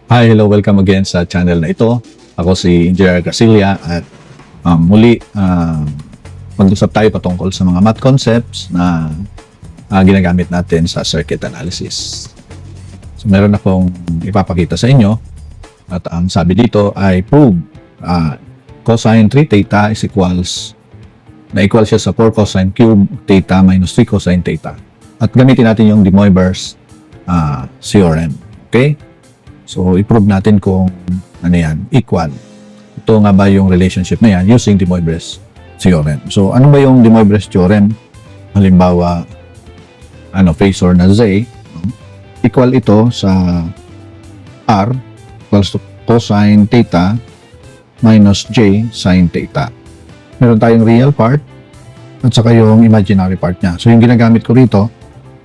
Hi, hello, welcome again sa channel na ito. Ako si Engineer Garcilia at muli mag-usap tayo patungkol sa mga math concepts na ginagamit natin sa circuit analysis. So meron akong ipapakita sa inyo at ang sabi dito ay prove cosine 3 theta is equal siya sa 4 cosine cube theta minus 3 cosine theta. At gamitin natin yung De Moivre's theorem. Okay? So, i-prove natin kung ano yan, equal. Ito nga ba yung relationship na yan using De Moivre's theorem. So, ano ba yung De Moivre's theorem? Halimbawa, phasor na Z, equal ito sa R equals to cosine theta minus J sin theta. Meron tayong real part at saka yung imaginary part niya. So, yung ginagamit ko rito,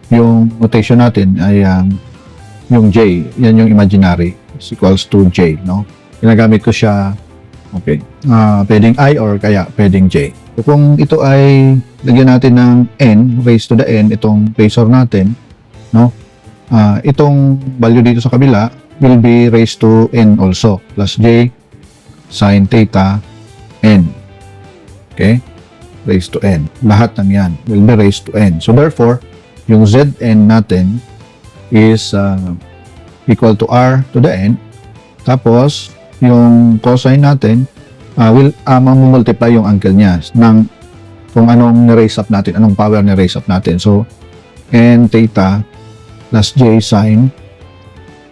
yung notation natin ay yung J, yan yung imaginary, is equals to J, no? Ginagamit ko siya, okay, pwedeng I or kaya pwedeng J. So, kung ito ay lagyan natin ng N, raised to the N, itong phasor natin, no? Itong value dito sa kabila will be raised to N also, plus J sin theta N. Okay? Raised to N. Lahat ng yan will be raised to N. So, therefore, yung Zn natin is equal to R to the N. Tapos, yung cosine natin will mamultiply yung angle niya ng kung anong ni-raise up natin, anong power ni-raise up natin. So, N theta plus J sin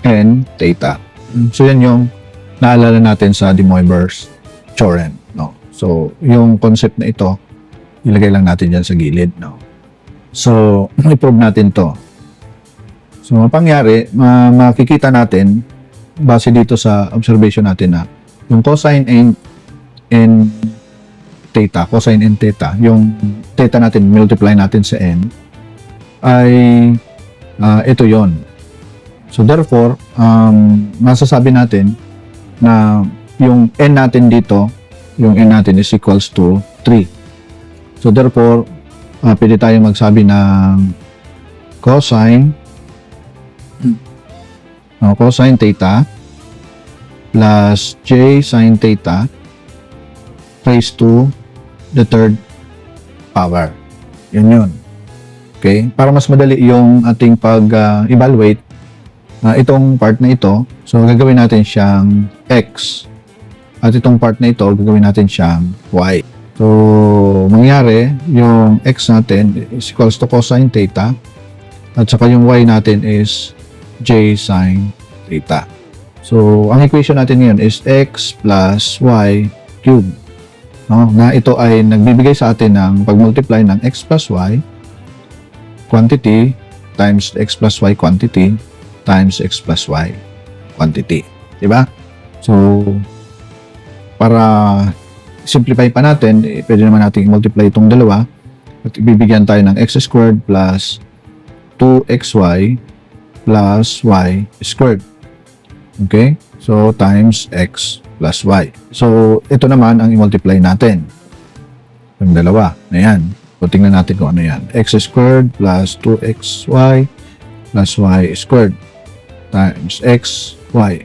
N theta. So, yan yung naalala natin sa De Moivre's theorem. No? So, yung concept na ito, ilagay lang natin dyan sa gilid. No? So, i-prove natin to. So, ang pangyari, makikita natin, base dito sa observation natin na yung cosine n theta, cosine n theta, yung theta natin, multiply natin sa n, ay ito yon. So, therefore, masasabi natin na yung n natin dito, yung n natin is equals to 3. So, therefore, pwede tayong magsabi ng cosine theta plus J sin theta raised to the third power. Yun. Okay? Para mas madali yung ating pag-evaluate itong part na ito, so gagawin natin siyang X. At itong part na ito, gagawin natin siyang Y. So, mangyari, yung X natin is equals to cosine theta at saka yung Y natin is J sin theta. So, ang equation natin ngayon is X plus Y cube. No? Na ito ay nagbibigay sa atin ng pag-multiply ng X plus Y quantity times X plus Y quantity times X plus Y quantity. Diba? So, para simplify pa natin, pwede naman natin i-multiply itong dalawa at ibibigyan tayo ng X squared plus 2XY plus y squared. Okay? So, times x plus y. So, ito naman ang i-multiply natin. Yung dalawa na yan. So, tingnan natin kung ano yan. X squared plus 2xy plus y squared times x, y.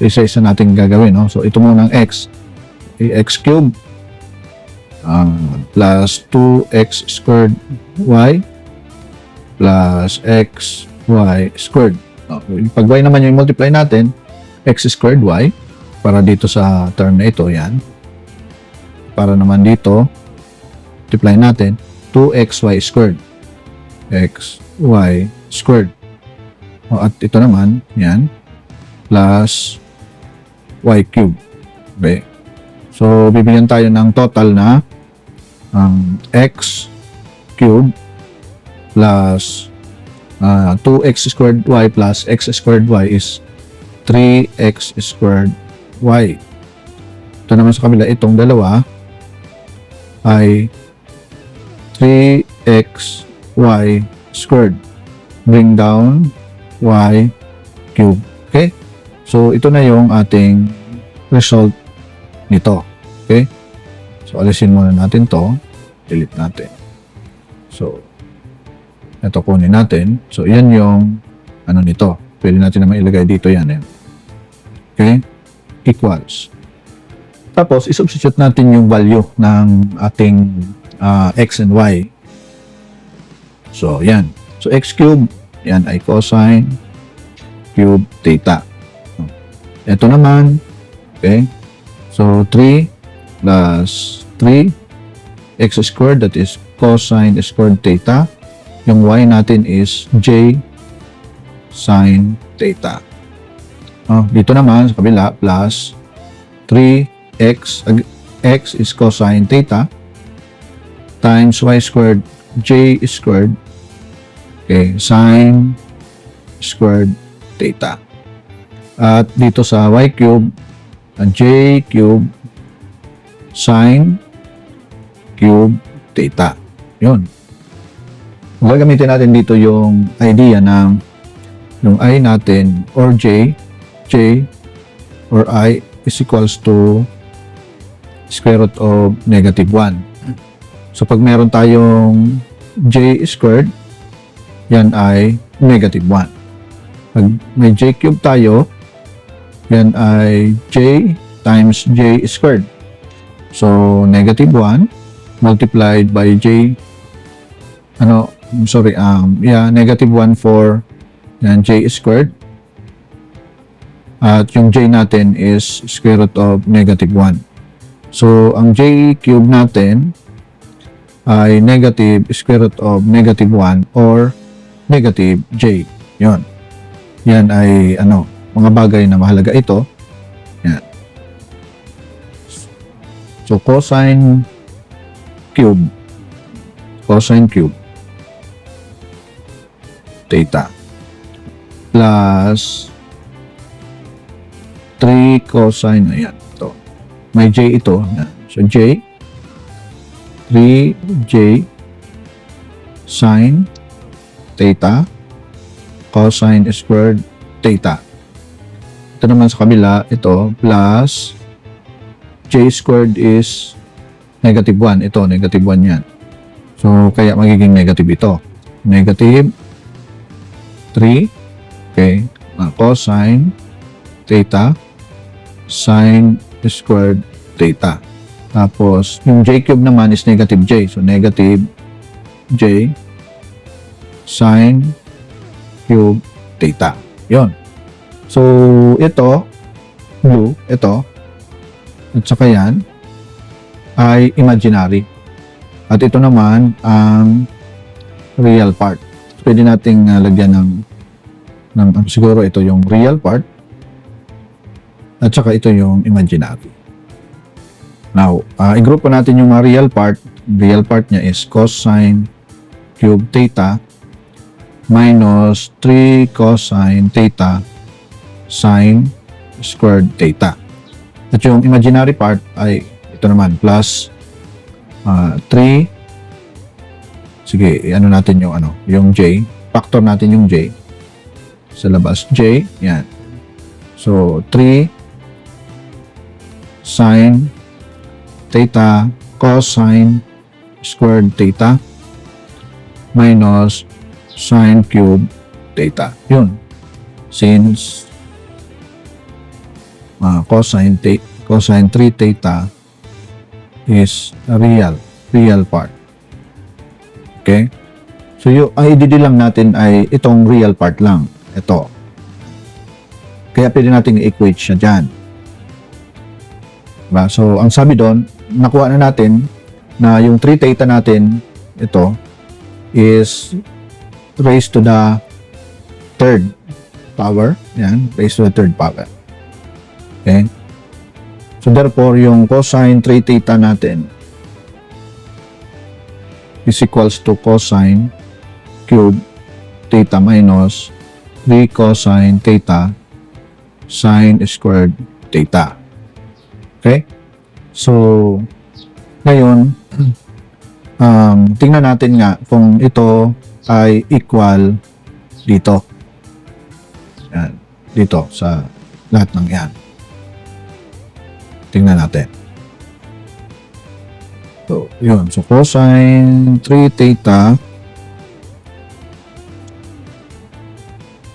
So, isa-isa natin gagawin. No? So, ito muna ng x. X cubed plus 2x squared y plus x y squared. Pag y naman yung multiply natin, x squared y, para dito sa term na ito, yan. Para naman dito, multiply natin, 2xy squared. xy squared. At ito naman, yan, plus y cubed. Okay. So, bibigyan tayo ng total na x cubed plus 2x squared y plus x squared y is 3x squared y. Ito naman sa kabila, itong dalawa ay 3x y squared. Bring down y cube. Okay? So, ito na yung ating result nito. Okay? So, alisin muna natin to. Delete natin. So, ito kunin natin. So, yan yung ano nito. Pwede natin naman ilagay dito yan. Okay? Equals. Tapos, isubstitute natin yung value ng ating x and y. So, yan. So, x cube, yan ay cosine cube theta. Ito naman, okay? So, 3 plus 3 x squared, that is cosine squared theta. Yung y natin is j sine theta. Dito naman sa kabila, plus 3x, x is cosine theta, times y squared, j squared, okay, sine squared theta. At dito sa y cube, j cube sine cube theta. Yun. Gagamitin natin dito yung idea ng yung I natin or j or I is equals to square root of negative 1. So, pag meron tayong j squared, yan ay negative 1. Pag may j cube tayo, yan ay j times j squared. So, negative 1 multiplied by j, negative 1 for yan, j squared. At yung j natin is square root of negative 1. So, ang j cube natin ay negative square root of negative 1 or negative j. Yun. Yan ay mga bagay na mahalaga ito. Yan. So, cosine cube theta plus 3 cosine, ayan, ito. May j ito. Yan. So, j 3j sine theta cosine squared theta. Ito naman sa kabila, ito, plus j squared is negative 1. Ito, negative 1 yan. So, kaya magiging negative ito. Negative 3, okay, cosine theta sine squared theta. Tapos, yung j cube naman is negative j. So, negative j sine cube theta. Yun. So, ito, blue, ito, at saka yan, ay imaginary. At ito naman, ang real part. Pwede nating lagyan ng siguro ito yung real part, at saka ito yung imaginary. Now, i-group po natin yung mga real part. Real part niya is cosine cube theta minus 3 cosine theta sine squared theta. At yung imaginary part ay ito naman, plus 3, sige, ano natin yung j, factor natin yung j sa labas, j, yan. So, 3 sine theta cosine squared theta minus sine cube theta. Yun. Since cosine 3 theta is a real part. Okay? So, yung IDD lang natin ay itong real part lang. Ito. Kaya pwede natin i-equate siya dyan. Diba? So, ang sabi doon, nakuha na natin na yung 3 theta natin, ito, is raised to the third power. Yan, raised to the third power. Okay? So, therefore, yung cosine 3 theta natin is equals to cosine cube theta minus 3 cosine theta sine squared theta. Okay? So, ngayon, tingnan natin nga kung ito ay equal dito. Yan. Dito sa lahat ng yan. Tingnan natin. So, yun. So, cosine 3 theta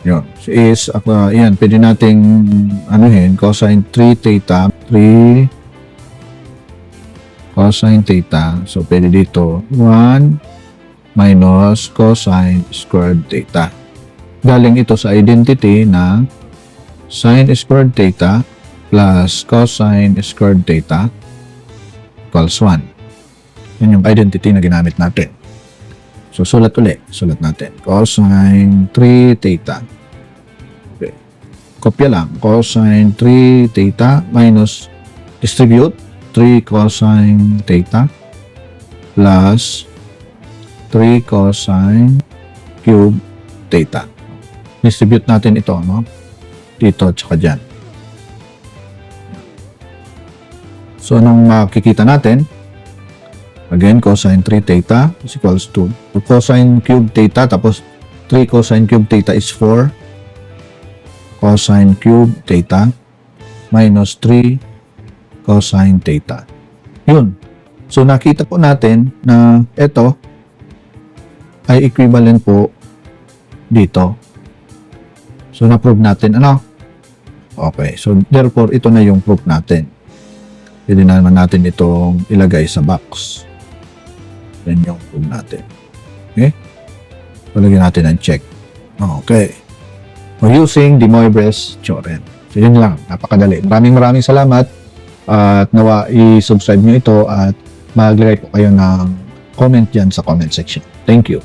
Yun. Yan, pwede nating anuhin, cosine 3 theta, 3 cosine theta. So, pwede dito, 1 minus cosine squared theta. Galing ito sa identity na sine squared theta plus cosine squared theta equals 1. Yan yung identity na ginamit natin. So, sulat natin. Cosine 3 theta. Okay. Kopya lang. Cosine 3 theta minus distribute 3 cosine theta plus 3 cosine cube theta. Distribute natin ito, no? Dito at saka dyan. So, anong makikita natin? Again, cosine 3 theta is equals to cosine cube theta, tapos 3 cosine cube theta is 4 cosine cube theta minus 3 cosine theta. Yun. So, nakita po natin na ito ay equivalent po dito. So, na-prove natin, ano? Okay. So, therefore, ito na yung proof natin. Pwede naman natin itong ilagay sa box. Yan yung proof natin. Okay? So, lagyan natin ang check. Okay. We're using De Moivre's theorem. So, yun lang. Napakadali. Maraming salamat. At nawa i-subscribe nyo ito at maglagay po kayo ng comment dyan sa comment section. Thank you.